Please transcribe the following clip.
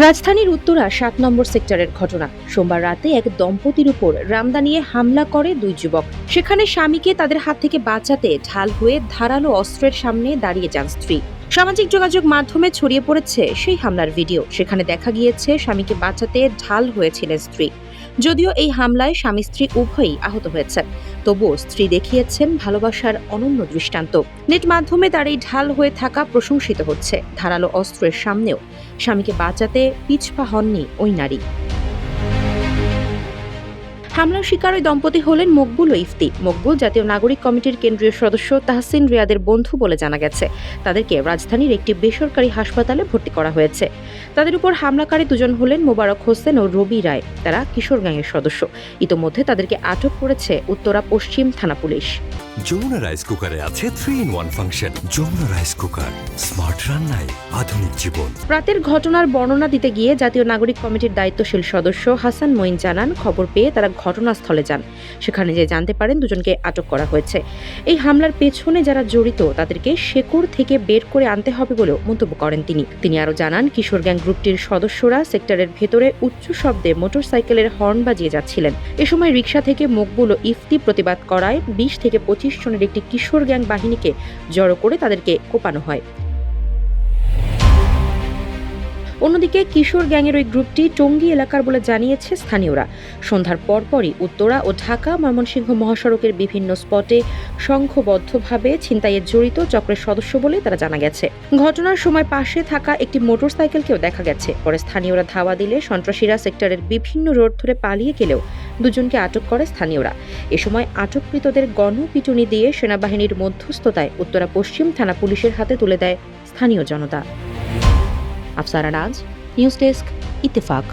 রাজধানীর উত্তরা ৭ নম্বর সেক্টরের ঘটনা। সোমবার রাতে এক দম্পতির উপর রামদা নিয়ে হামলা করে দুই যুবক। সেখানে স্বামীকে তাদের হাত থেকে বাঁচাতে ঢাল হয়ে ধারালো অস্ত্রের সামনে দাঁড়িয়ে যান স্ত্রী। সামাজিক যোগাযোগ মাধ্যমে ছড়িয়ে পড়েছে সেই হামলার ভিডিও। সেখানে দেখা গিয়েছে স্বামীকে বাঁচাতে ঢাল হয়েছিলেন স্ত্রী। যদিও এই হামলায় স্বামী স্ত্রী উভয়ই আহত হয়েছে, তবুও স্ত্রী দেখিয়েছেন ভালোবাসার অনন্য দৃষ্টান্ত। নেট মাধ্যমে তার এই ঢাল হয়ে থাকা প্রশংসিত হচ্ছে। ধারালো অস্ত্রের সামনেও স্বামীকে বাঁচাতে পিছপা হননি ওই নারী। হামলার শিকার ওই দম্পতি হলেন মকবুল ও ইফতি। মকবুল জাতীয় নাগরিক কমিটির কেন্দ্রীয় সদস্য তাহসিন রিয়াদের বন্ধু বলে জানা গেছে। তাদেরকে রাজধানীর একটি বেসরকারি হাসপাতালে ভর্তি করা হয়েছে। তাদের উপর হামলাকারী দুজন হলেন মোবারক হোসেন ও রবি রায়। তারা কিশোর গ্যাংয়ের সদস্য। ইতোমধ্যে তাদেরকে আটক করেছে উত্তরা পশ্চিম থানা পুলিশ। যমুনা রাইস কুকারে আছে 3-in-1 function. Jamuna rice cooker, smart রান্নায় আধুনিক জীবন। রাতের ঘটনার বর্ণনা দিতে গিয়ে জাতীয় নাগরিক কমিটির দায়িত্বশীল সদস্য হাসান মঈন জানান, খবর পেয়ে তারা ঘটনাস্থলে যান। সেখানে যে জানতে পারেন দুজনকে আটক করা হয়েছে। এই হামলার পেছনে যারা জড়িত তাদেরকে শেকড় থেকে বের করে আনতে হবে বলেও মন্তব্য করেন তিনি আরও জানান, কিশোর গ্যাং গ্রুপটির সদস্যরা সেক্টরের ভেতরে উচ্চ শব্দে মোটরসাইকেলের হর্ন বাজিয়ে যাচ্ছিলেন। এ সময় রিকশা থেকে মকবুল ও ইফতি প্রতিবাদ করায় ২০ থেকে ২৫ জনের একটি কিশোর গ্যাং বাহিনীকে জড়ো করে তাদেরকে কোপানো হয়। অন্যদিকে কিশোর গ্যাংয়ের ওই গ্রুপটি টঙ্গী এলাকার বলে জানিয়েছে স্থানীয়রা। সন্ধ্যার পরপরই উত্তরা ও ঢাকা ময়মনসিংহ মহাসড়কের বিভিন্ন স্পটে সংঘবদ্ধভাবে ছিনতাইয়ে জড়িত চক্রের সদস্য বলে তারা জানা গেছে। ঘটনার সময় পাশে থাকা একটি মোটরসাইকেলকেও দেখা গেছে। পরে স্থানীয়রা ধাওয়া দিলে সন্ত্রাসীরা সেক্টরের বিভিন্ন রোড ধরে পালিয়ে গেলেও দুজনকে আটক করে স্থানীয়রা। এ সময় আটককৃতদের গণপিটুনি দিয়ে সেনাবাহিনীর মধ্যস্থতায় উত্তরা পশ্চিম থানা পুলিশের হাতে তুলে দেয় স্থানীয় জনতা। আফসারা নাজ, নিউজ ডেস্ক, ইত্তেফাক।